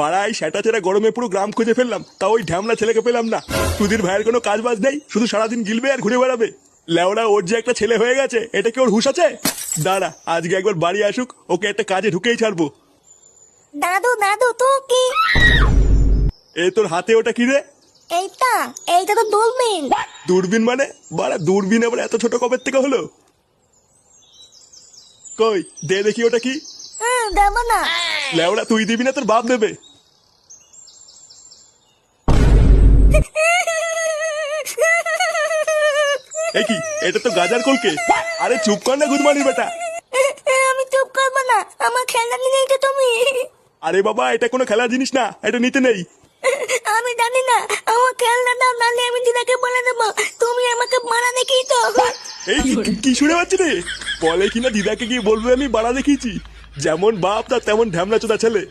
বাড়াই সেটা ছেড়ে গরমে পুরো গ্রাম খুঁজে ফেললাম, তা ওই ঢ্যামলা ছেলেকে পেলাম না। সুধীর ভাইয়ের কোনো কাজ বাজ নেই, শুধু সারাদিন গিলবে আর ঘুরে বেড়াবে। লেওড়া ওর যে একটা ছেলে হয়ে গেছে, এটা কি ওর হুঁশ আছে? দাঁড়া, আজকে একবার বাড়ি আসুক, ওকে একটা কাজে ঢুকেই ছাড়বো। দাদু দাদু তো কি? এ তোর হাতে ওটা কি রে? এইটা এইটা তো দূরবীন। দূরবীন মানে? বাড়া দূরবীন আবার এত ছোট কবের থেকে হলো? কই দে দেখি ওটা কি। দেব না। লেওড়া তুই দিবি না, তোর বাপ দেবে। এ কি, এটা তো গাজার কলকে। আরে চুপ কর না গুদমানি বেটা। আমি চুপ করবো না, আমার খেলনা নিয়ে নিয়েছো তুমি। আরে বাবা, এটা কোনো খেলার জিনিস না, এটা নিতে নেই। আমি জানি না, আমার খেলনা দাও, নাহলে আমি দিদাকে বলে দেবো তুমি আমাকে মারা দেখিয়ে তো। এই কি শুনে পাচ্ছি রে? বলে কিনা দিদাকে গিয়ে বলবে আমি বাড়া দেখিয়েছি। যেমন বাপ তার তেমন ঢ্যামলা চোদা ছেলে।